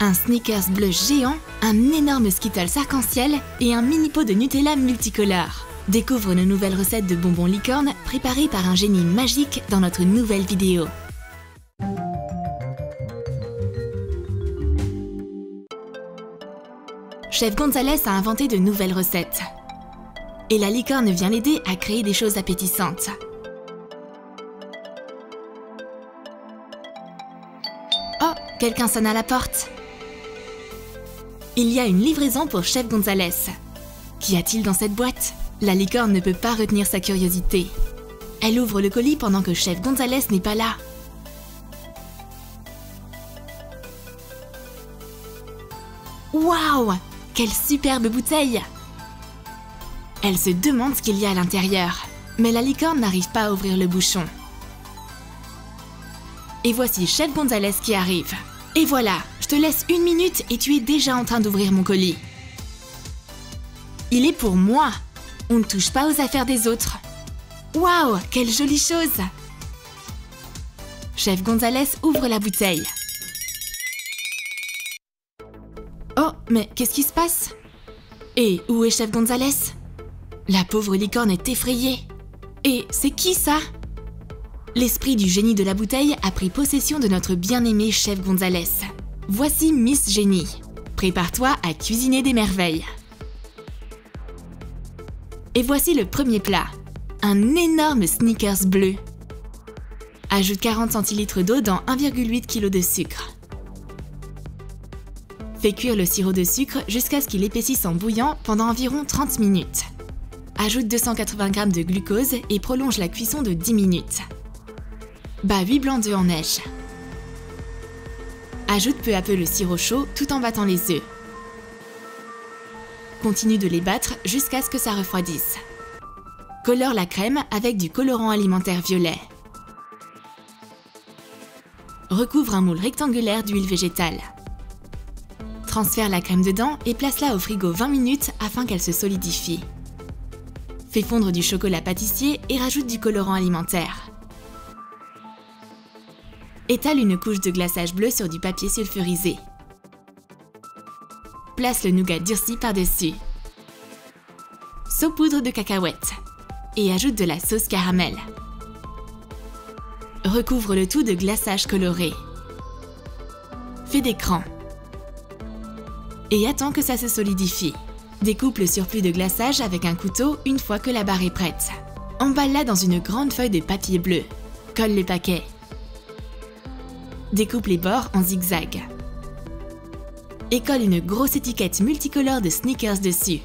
Un Snickers bleu géant, un énorme Skittles arc-en-ciel et un mini pot de Nutella multicolore. Découvre nos nouvelles recettes de bonbons licorne préparées par un génie magique dans notre nouvelle vidéo. Chef Gonzalez a inventé de nouvelles recettes. Et la licorne vient l'aider à créer des choses appétissantes. Oh, quelqu'un sonne à la porte. Il y a une livraison pour Chef Gonzalez. Qu'y a-t-il dans cette boîte? La licorne ne peut pas retenir sa curiosité. Elle ouvre le colis pendant que Chef Gonzalez n'est pas là. Waouh! Quelle superbe bouteille! Elle se demande ce qu'il y a à l'intérieur, mais la licorne n'arrive pas à ouvrir le bouchon. Et voici Chef Gonzalez qui arrive. Et voilà, je te laisse 1 minute et tu es déjà en train d'ouvrir mon colis. Il est pour moi. On ne touche pas aux affaires des autres. Waouh, quelle jolie chose! Chef Gonzalez ouvre la bouteille. Oh, mais qu'est-ce qui se passe? Et où est Chef Gonzalez? La pauvre licorne est effrayée. Et c'est qui ça? L'esprit du génie de la bouteille a pris possession de notre bien-aimé Chef Gonzalez. Voici Miss Génie. Prépare-toi à cuisiner des merveilles. Et voici le premier plat. Un énorme Snickers bleu. Ajoute 40 centilitres d'eau dans 1,8 kg de sucre. Fais cuire le sirop de sucre jusqu'à ce qu'il épaississe en bouillant pendant environ 30 minutes. Ajoute 280 g de glucose et prolonge la cuisson de 10 minutes. Bats 8 blancs d'œufs en neige. Ajoute peu à peu le sirop chaud tout en battant les œufs. Continue de les battre jusqu'à ce que ça refroidisse. Colore la crème avec du colorant alimentaire violet. Recouvre un moule rectangulaire d'huile végétale. Transfère la crème dedans et place-la au frigo 20 minutes afin qu'elle se solidifie. Fais fondre du chocolat pâtissier et rajoute du colorant alimentaire. Étale une couche de glaçage bleu sur du papier sulfurisé. Place le nougat durci par-dessus. Saupoudre de cacahuètes. Et ajoute de la sauce caramel. Recouvre le tout de glaçage coloré. Fais des crans. Et attends que ça se solidifie. Découpe le surplus de glaçage avec un couteau une fois que la barre est prête. Emballe-la dans une grande feuille de papier bleu. Colle le paquet. Découpe les bords en zigzag. Et colle une grosse étiquette multicolore de Snickers dessus.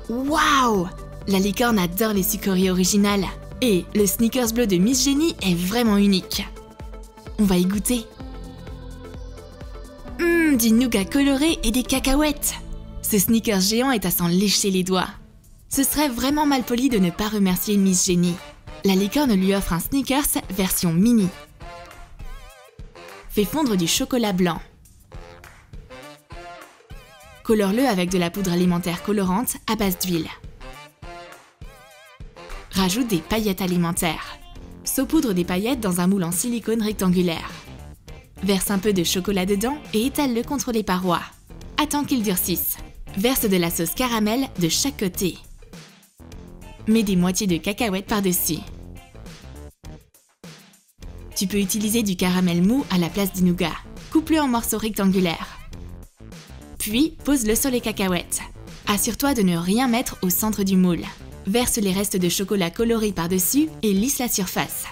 Waouh! La licorne adore les sucreries originales. Et le Snickers bleu de Miss Génie est vraiment unique. On va y goûter. Du nougat coloré et des cacahuètes. Ce Snickers géant est à s'en lécher les doigts. Ce serait vraiment mal poli de ne pas remercier Miss Génie. La licorne lui offre un Snickers version mini. Fais fondre du chocolat blanc. Colore-le avec de la poudre alimentaire colorante à base d'huile. Rajoute des paillettes alimentaires. Saupoudre des paillettes dans un moule en silicone rectangulaire. Verse un peu de chocolat dedans et étale-le contre les parois. Attends qu'il durcisse. Verse de la sauce caramel de chaque côté. Mets des moitiés de cacahuètes par-dessus. Tu peux utiliser du caramel mou à la place du nougat. Coupe-le en morceaux rectangulaires. Puis, pose-le sur les cacahuètes. Assure-toi de ne rien mettre au centre du moule. Verse les restes de chocolat coloré par-dessus et lisse la surface.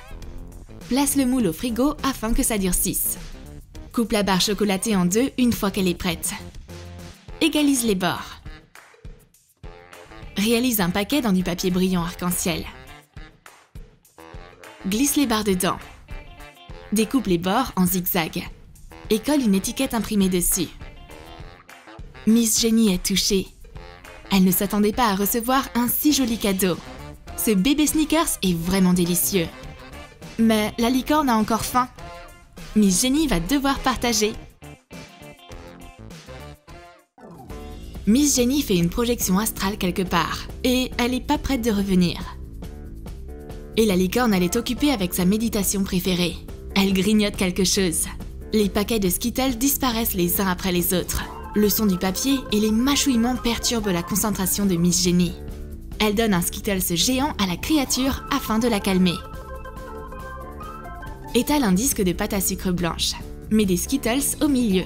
Place le moule au frigo afin que ça durcisse. Coupe la barre chocolatée en deux une fois qu'elle est prête. Égalise les bords. Réalise un paquet dans du papier brillant arc-en-ciel. Glisse les barres dedans. Découpe les bords en zigzag. Et colle une étiquette imprimée dessus. Miss Génie est touchée. Elle ne s'attendait pas à recevoir un si joli cadeau. Ce bébé Snickers est vraiment délicieux. Mais la licorne a encore faim. Miss Génie va devoir partager. Miss Génie fait une projection astrale quelque part et elle n'est pas prête de revenir. Et la licorne, elle est occupée avec sa méditation préférée. Elle grignote quelque chose. Les paquets de Skittles disparaissent les uns après les autres. Le son du papier et les mâchouillements perturbent la concentration de Miss Jenny. Elle donne un Skittles géant à la créature afin de la calmer. Étale un disque de pâte à sucre blanche. Mets des Skittles au milieu.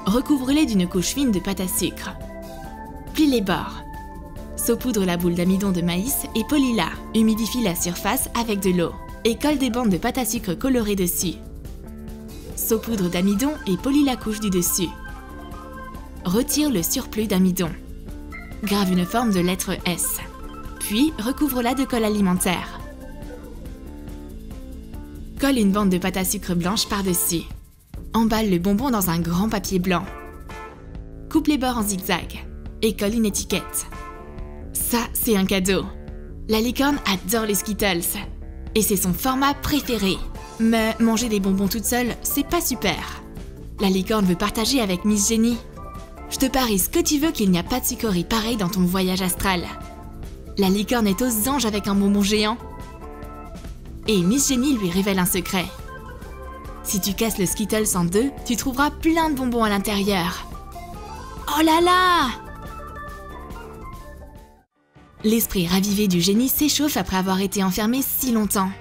Recouvre-les d'une couche fine de pâte à sucre. Plie les bords. Saupoudre la boule d'amidon de maïs et polis-la. Humidifie la surface avec de l'eau et colle des bandes de pâte à sucre colorées dessus. Saupoudre d'amidon et polis la couche du dessus. Retire le surplus d'amidon. Grave une forme de lettre S. Puis recouvre-la de colle alimentaire. Colle une bande de pâte à sucre blanche par-dessus. Emballe le bonbon dans un grand papier blanc. Coupe les bords en zigzag et colle une étiquette. Ça, c'est un cadeau. La licorne adore les Skittles et c'est son format préféré. Mais manger des bonbons toute seule, c'est pas super. La licorne veut partager avec Miss Jenny. Je te parie ce que tu veux qu'il n'y a pas de sucrerie pareil dans ton voyage astral. La licorne est aux anges avec un bonbon géant. Et Miss Jenny lui révèle un secret. Si tu casses le Skittles en deux, tu trouveras plein de bonbons à l'intérieur. Oh là là! L'esprit ravivé du génie s'échauffe après avoir été enfermé si longtemps.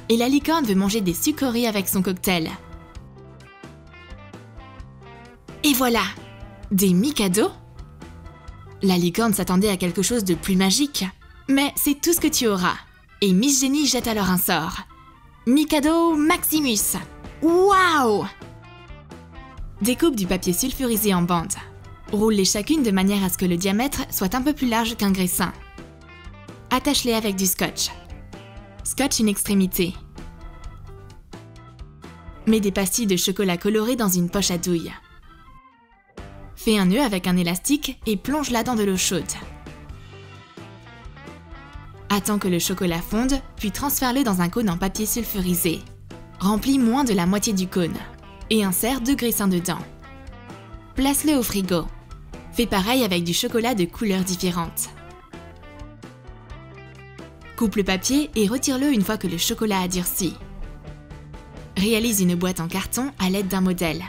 Et la licorne veut manger des sucreries avec son cocktail. Et voilà! Des Mikado? La licorne s'attendait à quelque chose de plus magique. Mais c'est tout ce que tu auras. Et Miss Jenny jette alors un sort. Mikado Maximus! Waouh! Découpe du papier sulfurisé en bandes. Roule-les chacune de manière à ce que le diamètre soit un peu plus large qu'un graissin. Attache-les avec du scotch. Scotch une extrémité. Mets des pastilles de chocolat coloré dans une poche à douille. Fais un nœud avec un élastique et plonge-la dans de l'eau chaude. Attends que le chocolat fonde, puis transfère-le dans un cône en papier sulfurisé. Remplis moins de la moitié du cône et insère 2 graissins dedans. Place-le au frigo. Fais pareil avec du chocolat de couleurs différentes. Coupe le papier et retire-le une fois que le chocolat a durci. Réalise une boîte en carton à l'aide d'un modèle.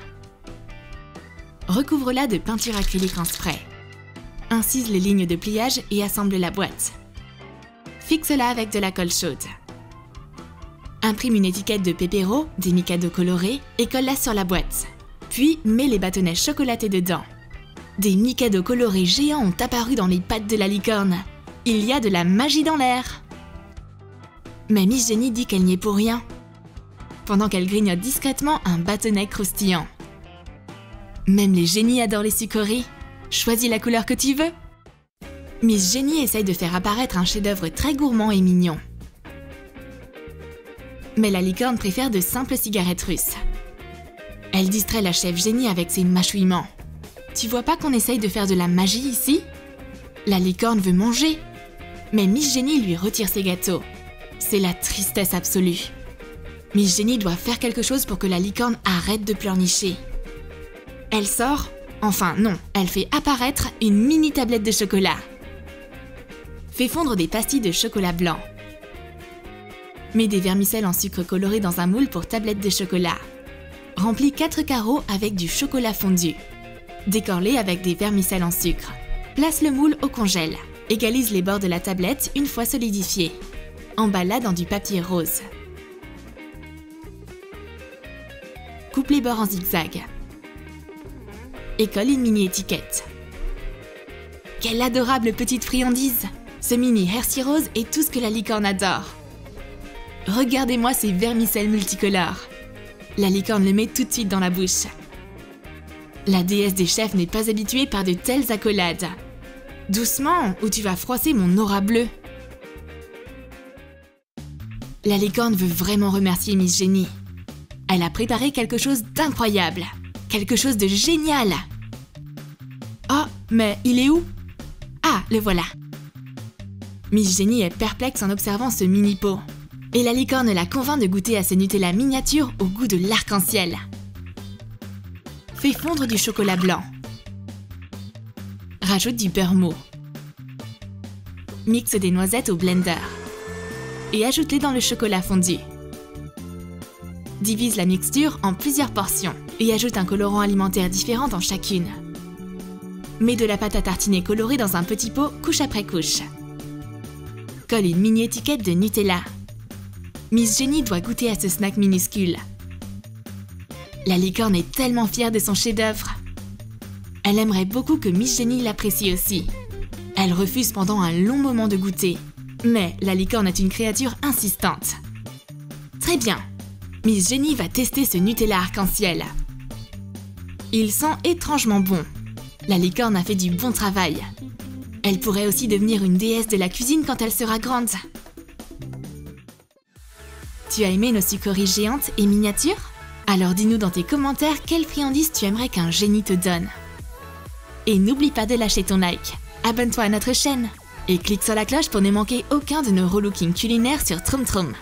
Recouvre-la de peinture acrylique en spray. Incise les lignes de pliage et assemble la boîte. Fixe-la avec de la colle chaude. Imprime une étiquette de Pepero, des Mikado colorés, et colle-la sur la boîte. Puis mets les bâtonnets chocolatés dedans. Des Mikado colorés géants ont apparu dans les pattes de la licorne. Il y a de la magie dans l'air. Mais Miss Jenny dit qu'elle n'y est pour rien, pendant qu'elle grignote discrètement un bâtonnet croustillant. Même les génies adorent les sucreries. Choisis la couleur que tu veux. Miss Jenny essaye de faire apparaître un chef-d'œuvre très gourmand et mignon. Mais la licorne préfère de simples cigarettes russes. Elle distrait la chef Jenny avec ses mâchouillements. Tu vois pas qu'on essaye de faire de la magie ici? La licorne veut manger. Mais Miss Jenny lui retire ses gâteaux. C'est la tristesse absolue. Miss Jenny doit faire quelque chose pour que la licorne arrête de pleurnicher. Elle sort, enfin non, elle fait apparaître une mini tablette de chocolat. Fais fondre des pastilles de chocolat blanc. Mets des vermicelles en sucre coloré dans un moule pour tablette de chocolat. Remplis 4 carreaux avec du chocolat fondu. Décore-les avec des vermicelles en sucre. Place le moule au congèle. Égalise les bords de la tablette une fois solidifiée. Emballe-la dans du papier rose. Coupe les bords en zigzag. Et colle une mini-étiquette. Quelle adorable petite friandise! Ce mini Hershey rose est tout ce que la licorne adore. Regardez-moi ces vermicelles multicolores. La licorne le met tout de suite dans la bouche. La déesse des chefs n'est pas habituée par de telles accolades. Doucement, ou tu vas froisser mon aura bleue. La licorne veut vraiment remercier Miss Jenny. Elle a préparé quelque chose d'incroyable. Quelque chose de génial. Oh, mais il est où? Ah, le voilà. Miss Jenny est perplexe en observant ce mini pot. Et la licorne la convainc de goûter à ce Nutella miniature au goût de l'arc-en-ciel. Fais fondre du chocolat blanc. Rajoute du beurre mou. Mixe des noisettes au blender. Et ajoute-les dans le chocolat fondu. Divise la mixture en plusieurs portions et ajoute un colorant alimentaire différent dans chacune. Mets de la pâte à tartiner colorée dans un petit pot couche après couche. Colle une mini-étiquette de Nutella. Miss Jenny doit goûter à ce snack minuscule. La licorne est tellement fière de son chef-d'œuvre. Elle aimerait beaucoup que Miss Jenny l'apprécie aussi. Elle refuse pendant un long moment de goûter. Mais la licorne est une créature insistante. Très bien, Miss Jenny va tester ce Nutella arc-en-ciel. Il sent étrangement bon. La licorne a fait du bon travail. Elle pourrait aussi devenir une déesse de la cuisine quand elle sera grande. Tu as aimé nos sucreries géantes et miniatures? Alors dis-nous dans tes commentaires quelle friandise tu aimerais qu'un génie te donne. Et n'oublie pas de lâcher ton like, abonne-toi à notre chaîne et clique sur la cloche pour ne manquer aucun de nos relookings culinaires sur Troom Troom.